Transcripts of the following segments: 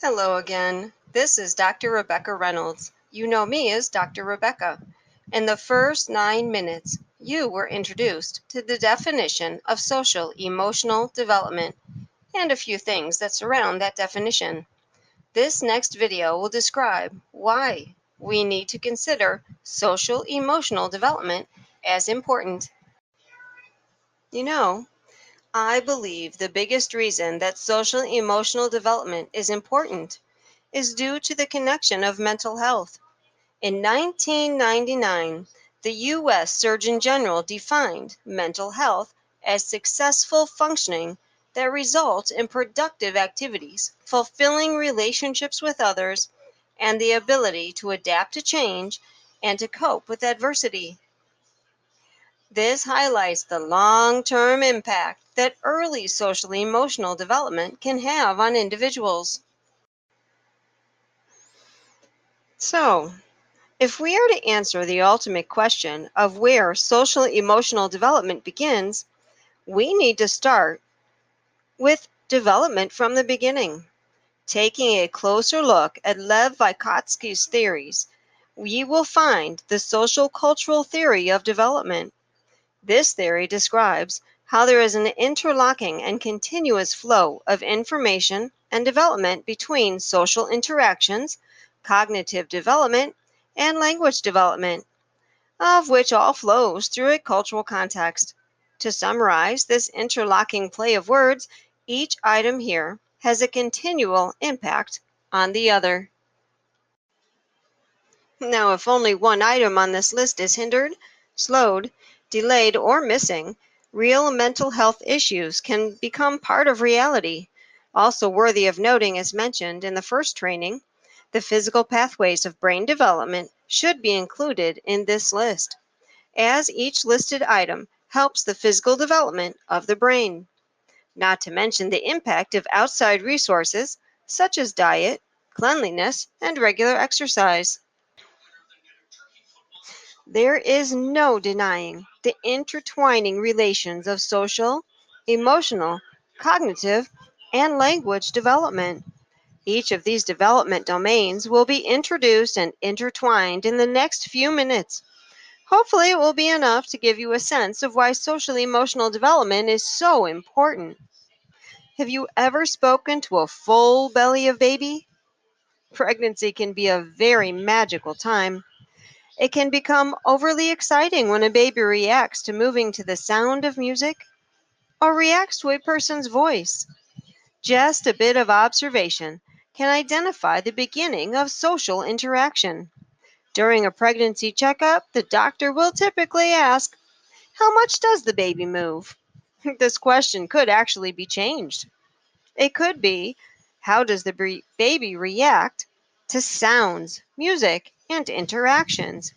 Hello again. This is Dr. Rebecca Reynolds. You know me as Dr. Rebecca. In the first 9 minutes, you were introduced to the definition of social emotional development and a few things that surround that definition. This next video will describe why we need to consider social emotional development as important. You know, I believe the biggest reason that social emotional development is important is due to the connection of mental health. In 1999, the U.S. Surgeon General defined mental health as successful functioning that results in productive activities, fulfilling relationships with others, and the ability to adapt to change and to cope with adversity. This highlights the long-term impact that early social emotional development can have on individuals. So, if we are to answer the ultimate question of where social emotional development begins, we need to start with development from the beginning. Taking a closer look at Lev Vygotsky's theories, we will find the social cultural theory of development. This theory describes how there is an interlocking and continuous flow of information and development between social interactions, cognitive development, and language development, of which all flows through a cultural context. To summarize this interlocking play of words, each item here has a continual impact on the other. Now, if only one item on this list is hindered, slowed, delayed, or missing, real mental health issues can become part of reality. Also worthy of noting, as mentioned in the first training, the physical pathways of brain development should be included in this list, as each listed item helps the physical development of the brain. Not to mention the impact of outside resources such as diet, cleanliness, and regular exercise. There is no denying the intertwining relations of social, emotional, cognitive, and language development. Each of these development domains will be introduced and intertwined in the next few minutes. Hopefully, it will be enough to give you a sense of why social emotional development is so important. Have you ever spoken to a full belly of baby? Pregnancy can be a very magical time. It can become overly exciting when a baby reacts to moving to the sound of music or reacts to a person's voice. Just a bit of observation can identify the beginning of social interaction. During a pregnancy checkup, the doctor will typically ask, "How much does the baby move?" This question could actually be changed. It could be, "How does the baby react to sounds, music, and interactions?"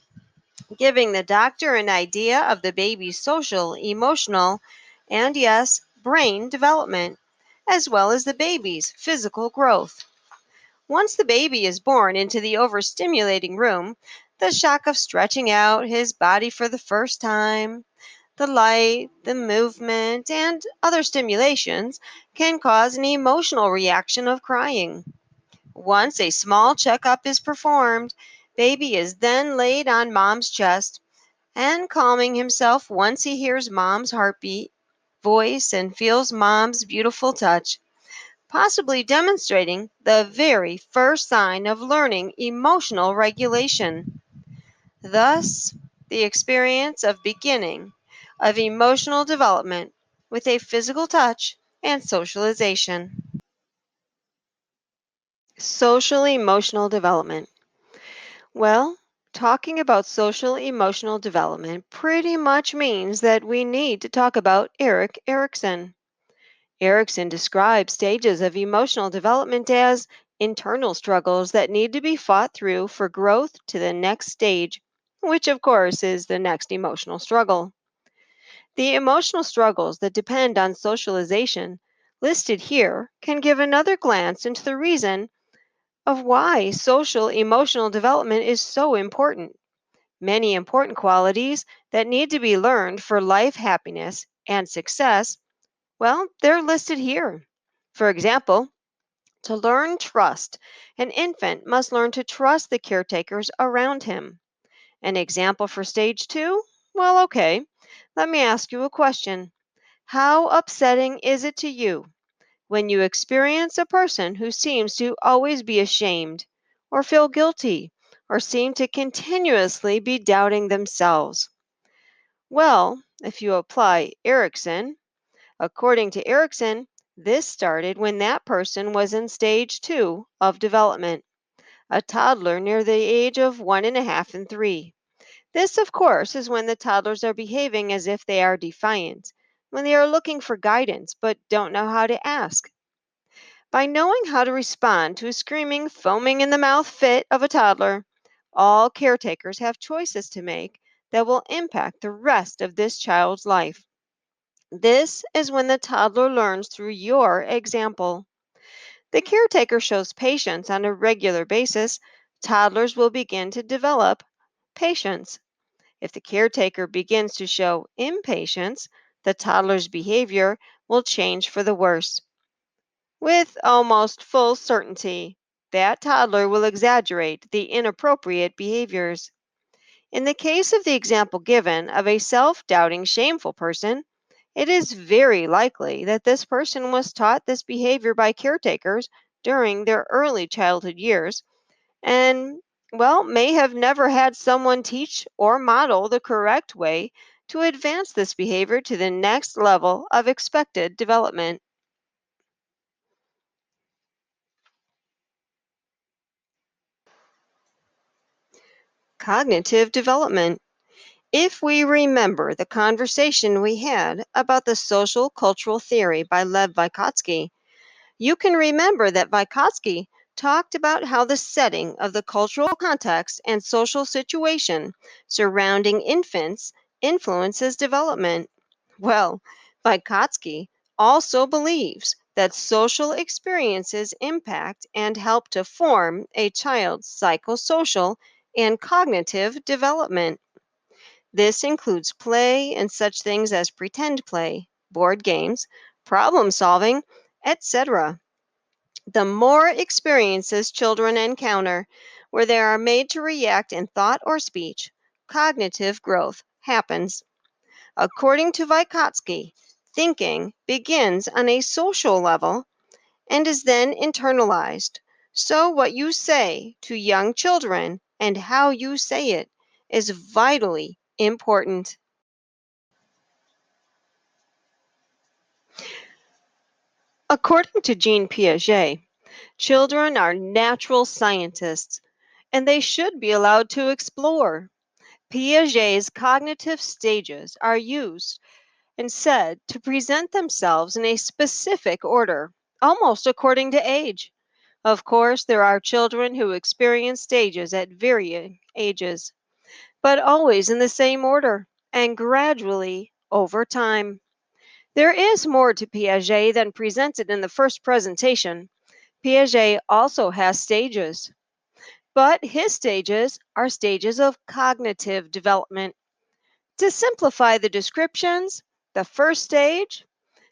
Giving the doctor an idea of the baby's social, emotional, and yes, brain development, as well as the baby's physical growth. Once the baby is born into the overstimulating room, the shock of stretching out his body for the first time, the light, the movement, and other stimulations can cause an emotional reaction of crying. Once a small checkup is performed, baby is then laid on mom's chest and calming himself once he hears mom's heartbeat, voice, and feels mom's beautiful touch, possibly demonstrating the very first sign of learning emotional regulation. Thus, the experience of beginning of emotional development with a physical touch and socialization. Social emotional development. Well, talking about social emotional development pretty much means that we need to talk about Erik Erikson. Erikson describes stages of emotional development as internal struggles that need to be fought through for growth to the next stage, which of course is the next emotional struggle. The emotional struggles that depend on socialization listed here can give another glance into the reason of why social emotional development is so important. Many important qualities that need to be learned for life happiness and success, well, they're listed here. For example, To learn trust, an infant must learn to trust the caretakers around him. An example for stage two? Well, okay. Let me ask you a question. How upsetting is it to you when you experience a person who seems to always be ashamed, or feel guilty, or seem to continuously be doubting themselves? Well, if you apply Erickson, according to Erickson, this started when that person was in stage two of development, a toddler near the age of 1.5 and 3. This, of course, is when the toddlers are behaving as if they are defiant, when they are looking for guidance but don't know how to ask. By knowing how to respond to a screaming, foaming in the mouth fit of a toddler, all caretakers have choices to make that will impact the rest of this child's life. This is when the toddler learns through your example. The caretaker shows patience on a regular basis, toddlers will begin to develop patience. If the caretaker begins to show impatience, the toddler's behavior will change for the worse. With almost full certainty, that toddler will exaggerate the inappropriate behaviors. In the case of the example given of a self doubting, shameful person, it is very likely that this person was taught this behavior by caretakers during their early childhood years and, well, may have never had someone teach or model the correct way to advance this behavior to the next level of expected development. Cognitive development. If we remember the conversation we had about the social cultural theory by Lev Vygotsky, you can remember that Vygotsky talked about how the setting of the cultural context and social situation surrounding infants influences development. Well, Vygotsky also believes that social experiences impact and help to form a child's psychosocial and cognitive development. This includes play and such things as pretend play, board games, problem solving, etc. The more experiences children encounter where they are made to react in thought or speech, cognitive growth happens. According to Vygotsky, thinking begins on a social level and is then internalized. So, what you say to young children and how you say it is vitally important. According to Jean Piaget, children are natural scientists and they should be allowed to explore. Piaget's cognitive stages are used and said to present themselves in a specific order, almost according to age. Of course, there are children who experience stages at varying ages, but always in the same order and gradually over time. There is more to Piaget than presented in the first presentation. Piaget also has stages, but his stages are stages of cognitive development. To simplify the descriptions, the first stage,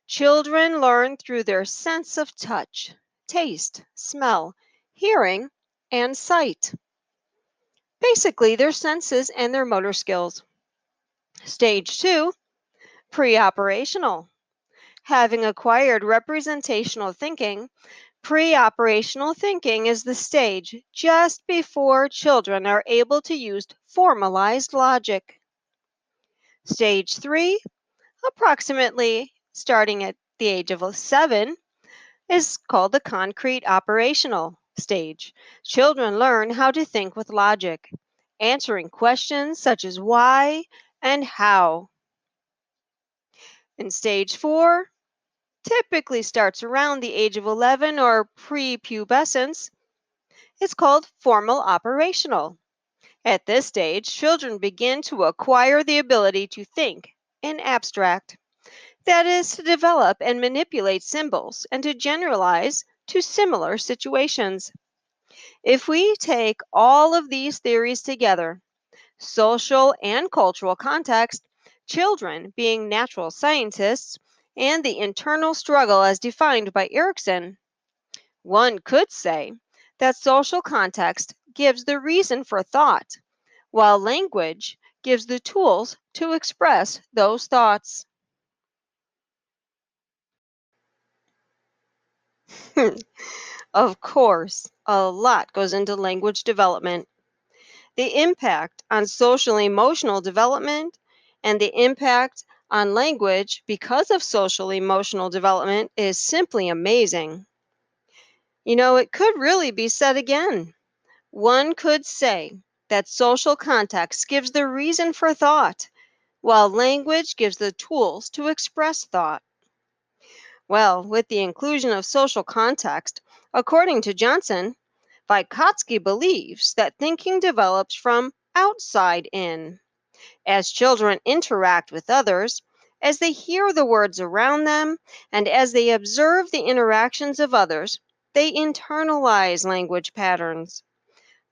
children learn through their sense of touch, taste, smell, hearing, and sight. Basically, their senses and their motor skills. Stage two, pre-operational. Having acquired representational thinking, pre-operational thinking is the stage just before children are able to use formalized logic. Stage three, approximately starting at the age of 7, is called the concrete operational stage. Children learn how to think with logic, answering questions such as why and how. In stage 4, typically starts around the age of 11 or prepubescence, it's called formal operational. At this stage, children begin to acquire the ability to think in abstract. That is, to develop and manipulate symbols and to generalize to similar situations. If we take all of these theories together, social and cultural context, children being natural scientists, and the internal struggle as defined by Erickson, One could say that social context gives the reason for thought, while language gives the tools to express those thoughts. Of course, a lot goes into language development. The impact on social emotional development and the impact on language because of social emotional development is simply amazing. It could really be said again. One could say that social context gives the reason for thought, while language gives the tools to express thought. Well, with the inclusion of social context, according to Johnson, Vygotsky believes that thinking develops from outside in. As children interact with others, as they hear the words around them, and as they observe the interactions of others, they internalize language patterns.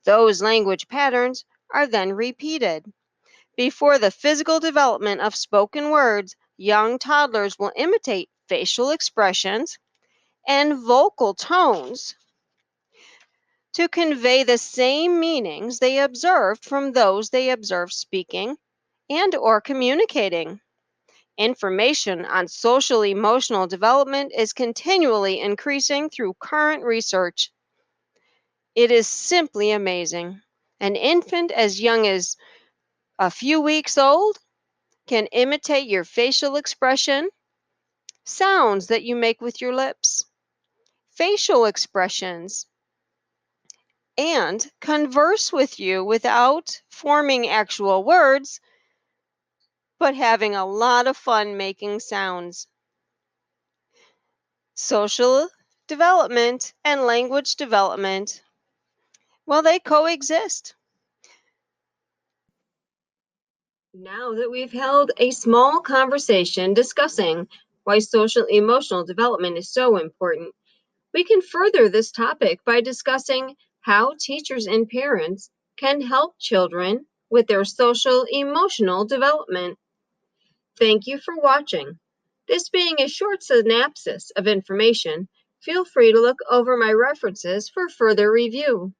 Those language patterns are then repeated. Before the physical development of spoken words, young toddlers will imitate facial expressions and vocal tones to convey the same meanings they observed from those they observed speaking and or communicating. Information on social emotional development is continually increasing through current research. It is simply amazing. An infant as young as a few weeks old can imitate your facial expression, sounds that you make with your lips, facial expressions, and converse with you without forming actual words, but having a lot of fun making sounds. Social development and language development, well, they coexist. Now that we've held a small conversation discussing why social emotional development is so important, we can further this topic by discussing how teachers and parents can help children with their social emotional development. Thank you for watching. This being a short synopsis of information, feel free to look over my references for further review.